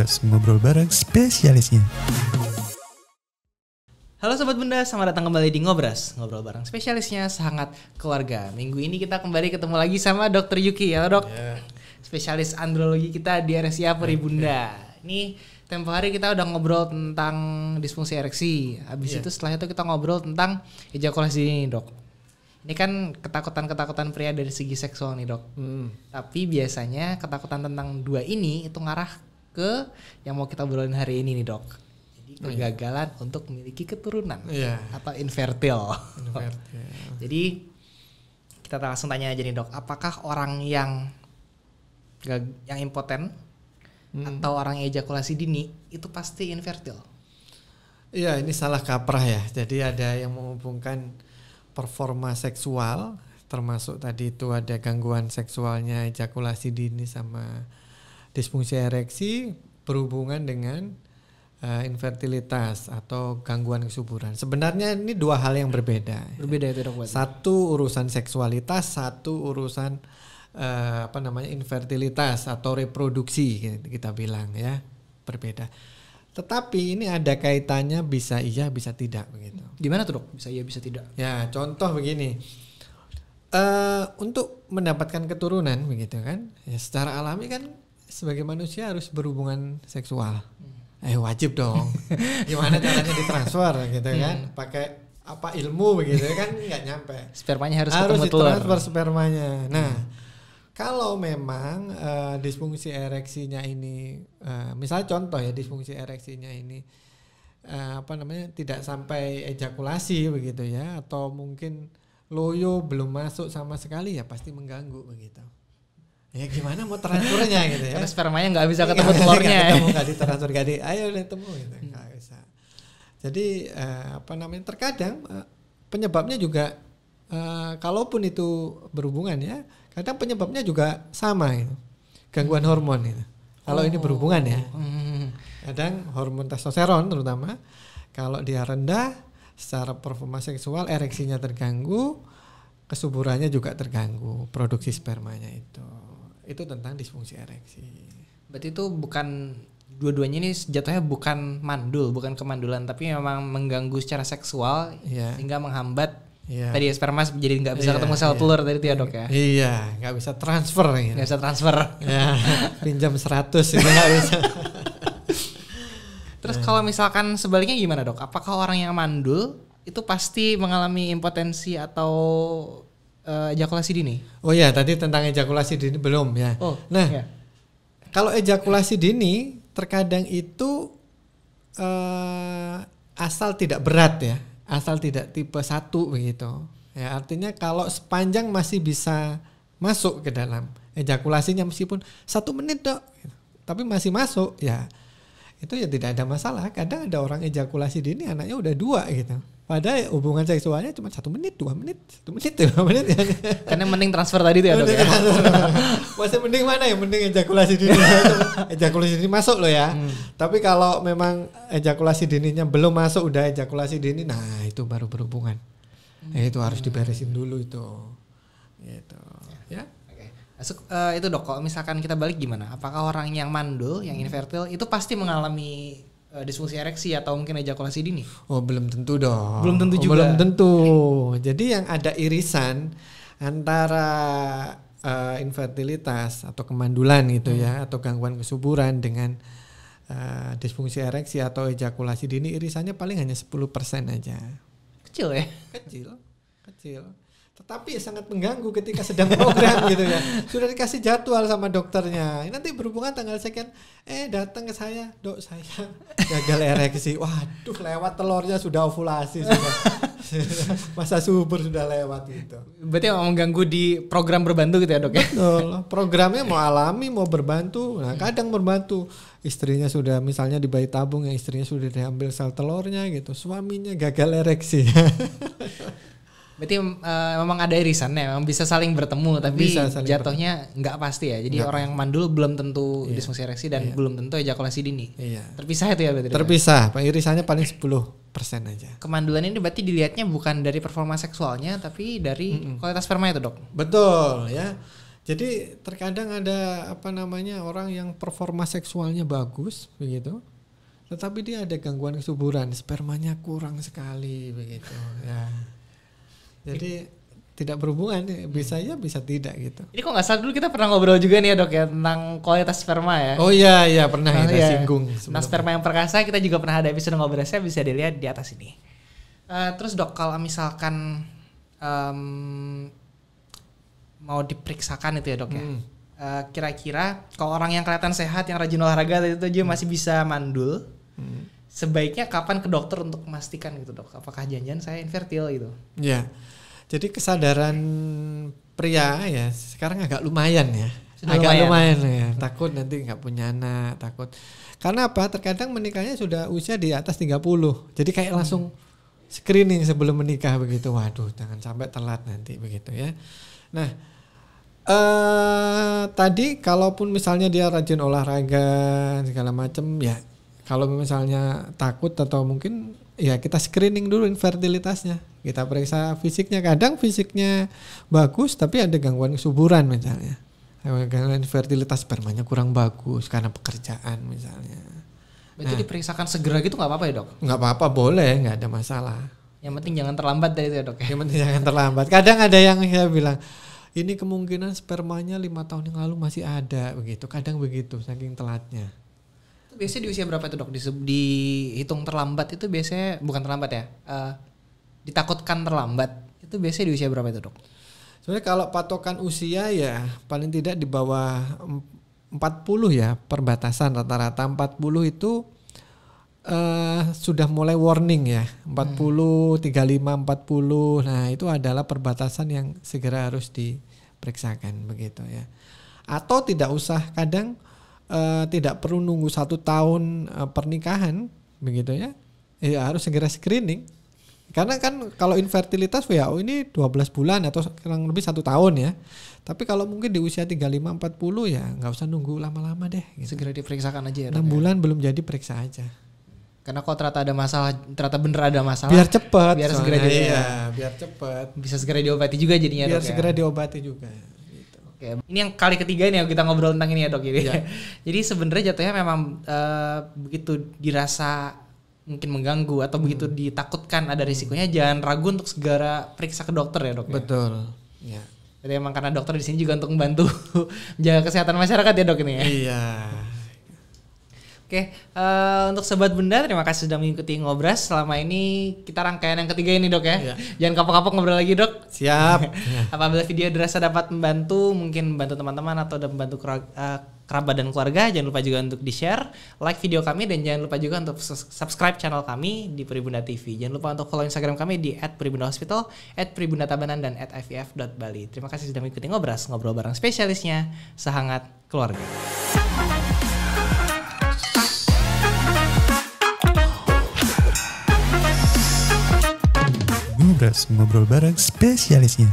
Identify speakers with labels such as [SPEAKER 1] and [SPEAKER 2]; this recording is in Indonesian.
[SPEAKER 1] Ngobras, ngobrol bareng spesialisnya.
[SPEAKER 2] Halo Sobat Bunda, selamat datang kembali di Ngobras, ngobrol bareng spesialisnya sangat keluarga. Minggu ini kita kembali ketemu lagi sama Dr. Yuki ya dok, spesialis andrologi kita di RSIA Puri Bunda. Ini tempo hari kita udah ngobrol tentang disfungsi ereksi. Habis itu setelah itu kita ngobrol tentang ejakulasi dini dok. Ini kan ketakutan-ketakutan pria dari segi seksual nih dok. Tapi biasanya ketakutan tentang dua ini itu ngarah ke yang mau kita obrolin hari ini nih dok. Kegagalan untuk memiliki keturunan atau infertil. Jadi kita langsung tanya aja nih dok, apakah orang yang impoten atau orang yang ejakulasi dini itu pasti infertil?
[SPEAKER 3] Iya, ini salah kaprah ya. Jadi ada yang menghubungkan performa seksual, termasuk tadi itu ada gangguan seksualnya ejakulasi dini sama disfungsi ereksi berhubungan dengan infertilitas atau gangguan kesuburan. Sebenarnya ini dua hal yang berbeda.
[SPEAKER 2] Berbeda itu dok.
[SPEAKER 3] Satu urusan seksualitas, satu urusan infertilitas atau reproduksi kita bilang ya, berbeda. Tetapi ini ada kaitannya, bisa iya bisa tidak begitu.
[SPEAKER 2] Gimana tuh dok? Bisa iya bisa tidak?
[SPEAKER 3] Ya contoh begini, untuk mendapatkan keturunan begitu kan, ya secara alami kan sebagai manusia harus berhubungan seksual. Wajib dong. Gimana caranya ditransfer gitu kan? Pakai apa ilmu begitu kan nggak nyampe.
[SPEAKER 2] Spermanya harus
[SPEAKER 3] ditransfer spermanya. Nah, kalau memang disfungsi ereksinya ini, misalnya contoh ya disfungsi ereksinya ini tidak sampai ejakulasi begitu ya, atau mungkin loyo belum masuk sama sekali, ya pasti mengganggu begitu. Ya gimana mau transfernya gitu ya?
[SPEAKER 2] Karena spermanya nggak bisa ketemu telurnya.
[SPEAKER 3] Nggak ditransfer, ayo ketemu gitu, nggak bisa. Jadi terkadang penyebabnya juga kalaupun itu berhubungan ya, kadang penyebabnya juga sama gitu, gangguan hormon itu. Kalau ini berhubungan ya, kadang hormon testosteron terutama kalau dia rendah, secara performa seksual ereksinya terganggu, kesuburannya juga terganggu, produksi spermanya itu tentang disfungsi ereksi.
[SPEAKER 2] Berarti itu bukan, dua-duanya ini jatuhnya bukan mandul, bukan kemandulan, tapi memang mengganggu secara seksual sehingga menghambat tadi sperma jadi nggak bisa ketemu sel telur tadi itu ya dok ya?
[SPEAKER 3] Iya, nggak bisa transfer.
[SPEAKER 2] Nggak bisa transfer.
[SPEAKER 3] Ya, pinjam 100 itu nggak bisa.
[SPEAKER 2] Terus kalau misalkan sebaliknya gimana dok? Apakah orang yang mandul itu pasti mengalami impotensi atau ejakulasi dini?
[SPEAKER 3] Oh ya, tadi tentang ejakulasi dini belum ya. Kalau ejakulasi dini terkadang itu asal tidak berat ya, asal tidak tipe 1 begitu. Ya, artinya kalau sepanjang masih bisa masuk ke dalam ejakulasinya meskipun 1 menit dok, tapi masih masuk ya, itu ya tidak ada masalah. Kadang ada orang ejakulasi dini anaknya udah 2 gitu. Padahal hubungan seksualnya cuma 1 menit, 2 menit, 1 menit, 2 menit ya.
[SPEAKER 2] Karena mending transfer tadi itu ya dok ya.
[SPEAKER 3] Masih mending mana ya? Mending ejakulasi dini. Ejakulasi dini masuk loh ya. Tapi kalau memang ejakulasi dininya belum masuk, udah ejakulasi dini, nah itu baru berhubungan. Itu harus diberesin dulu itu. Gitu. Ya.
[SPEAKER 2] Itu dok, kalau misalkan kita balik gimana? Apakah orang yang mandul, yang infertil itu pasti mengalami disfungsi ereksi atau mungkin ejakulasi dini?
[SPEAKER 3] Oh belum tentu dong.
[SPEAKER 2] Belum tentu juga.
[SPEAKER 3] Belum tentu. Jadi yang ada irisan antara infertilitas atau kemandulan gitu ya, atau gangguan kesuburan dengan disfungsi ereksi atau ejakulasi dini, irisannya paling hanya 10% aja.
[SPEAKER 2] Kecil ya?
[SPEAKER 3] Kecil. Tetapi sangat mengganggu ketika sedang program gitu ya. Sudah dikasih jadwal sama dokternya, nanti berhubungan tanggal sekian, datang ke saya, dok saya gagal ereksi. Waduh, lewat telurnya sudah ovulasi sudah. Masa subur sudah lewat gitu.
[SPEAKER 2] Berarti memang mengganggu di program berbantu gitu ya dok ya?
[SPEAKER 3] Betul. Programnya mau alami mau berbantu. Nah kadang berbantu, istrinya sudah misalnya di bayi tabung, yang istrinya sudah diambil sel telurnya gitu, suaminya gagal ereksi.
[SPEAKER 2] Berarti memang ada irisannya, memang bisa saling bertemu, tapi jatuhnya nggak pasti ya. Jadi orang yang mandul belum tentu disfungsi ereksi dan belum tentu ejakulasi dini. Terpisah itu ya berarti?
[SPEAKER 3] Terpisah, irisannya paling 10% aja.
[SPEAKER 2] Kemandulan ini berarti dilihatnya bukan dari performa seksualnya, tapi dari kualitas sperma itu dok?
[SPEAKER 3] Betul ya. Jadi terkadang ada orang yang performa seksualnya bagus begitu, tetapi dia ada gangguan kesuburan, spermanya kurang sekali begitu. Ya. Jadi tidak berhubungan, bisa ya bisa tidak gitu.
[SPEAKER 2] Ini kok nggak salah dulu kita pernah ngobrol juga nih ya dok ya tentang kualitas sperma ya.
[SPEAKER 3] Oh iya pernah kita singgung.
[SPEAKER 2] Nah sperma yang perkasa kita juga pernah ada episode ngobrolnya, bisa dilihat di atas ini. Terus dok kalau misalkan mau diperiksakan itu ya dok ya. Kira-kira kalau orang yang kelihatan sehat, yang rajin olahraga itu aja masih bisa mandul. Sebaiknya kapan ke dokter untuk memastikan gitu dok? Apakah jangan saya infertil gitu?
[SPEAKER 3] Ya, jadi kesadaran pria ya sekarang agak lumayan ya. Agak lumayan ya. Takut nanti nggak punya anak, takut. Karena apa? Terkadang menikahnya sudah usia di atas 30. Jadi kayak langsung screening sebelum menikah begitu. Waduh, jangan sampai telat nanti begitu ya. Nah, tadi kalaupun misalnya dia rajin olahraga segala macam ya, kalau misalnya takut atau mungkin ya kita screening dulu infertilitasnya, kita periksa fisiknya. Kadang fisiknya bagus tapi ada gangguan kesuburan misalnya, gangguan infertilitas, spermanya kurang bagus karena pekerjaan misalnya.
[SPEAKER 2] Berarti diperiksakan segera gitu nggak apa-apa ya dok?
[SPEAKER 3] Nggak apa-apa, boleh, nggak ada masalah.
[SPEAKER 2] Yang penting jangan terlambat dari itu ya dok.
[SPEAKER 3] Yang penting jangan terlambat. Kadang ada yang saya bilang, ini kemungkinan spermanya 5 tahun yang lalu masih ada begitu. Kadang begitu, saking telatnya.
[SPEAKER 2] Itu biasanya di usia berapa itu dok? Dihitung terlambat itu biasanya, bukan terlambat ya, ditakutkan terlambat. Itu biasanya di usia berapa itu dok?
[SPEAKER 3] Sebenarnya kalau patokan usia ya paling tidak di bawah 40 ya, perbatasan rata-rata 40 itu sudah mulai warning ya. 40, 35, 40. Nah, itu adalah perbatasan yang segera harus diperiksakan begitu ya. Atau tidak usah, kadang tidak perlu nunggu 1 tahun pernikahan begitu ya. Ya harus segera screening. Karena kan kalau infertilitas WHO ini 12 bulan atau kurang lebih 1 tahun ya. Tapi kalau mungkin di usia 35-40 ya nggak usah nunggu lama-lama deh. Gitu.
[SPEAKER 2] Segera diperiksakan aja ya
[SPEAKER 3] 6 bulan belum jadi, periksa aja.
[SPEAKER 2] Karena kalau ternyata ada masalah, ternyata bener ada masalah.
[SPEAKER 3] Biar cepat.
[SPEAKER 2] Biar segera
[SPEAKER 3] biar cepat.
[SPEAKER 2] Bisa segera diobati juga jadinya
[SPEAKER 3] biar
[SPEAKER 2] dok.
[SPEAKER 3] Segera diobati juga. Gitu.
[SPEAKER 2] Oke. Ini yang kali ketiga nih kita ngobrol tentang ini ya dok. Jadi, jadi sebenarnya jatuhnya memang begitu dirasa mungkin mengganggu atau begitu ditakutkan ada risikonya, jangan ragu untuk segera periksa ke dokter ya dok.
[SPEAKER 3] Betul. Ya.
[SPEAKER 2] Jadi emang karena dokter di sini juga untuk membantu jaga kesehatan masyarakat ya dok ini ya.
[SPEAKER 3] Iya.
[SPEAKER 2] Oke, untuk Sobat Bunda terima kasih sudah mengikuti Ngobras. Selama ini kita rangkaian yang ketiga ini dok ya. Iya. Jangan kapok-kapok ngobrol lagi dok.
[SPEAKER 3] Siap.
[SPEAKER 2] Apabila video dirasa dapat membantu, mungkin membantu teman-teman atau membantu kerabat dan keluarga, jangan lupa juga untuk di-share, like video kami, dan jangan lupa juga untuk subscribe channel kami di Peribunda TV. Jangan lupa untuk follow Instagram kami di @peribundahospital, @peribundatabanan, dan @ivf.bali. Terima kasih sudah mengikuti Ngobras, ngobrol bareng spesialisnya, sehangat keluarga.
[SPEAKER 1] Ngobras, ngobrol bareng spesialisnya.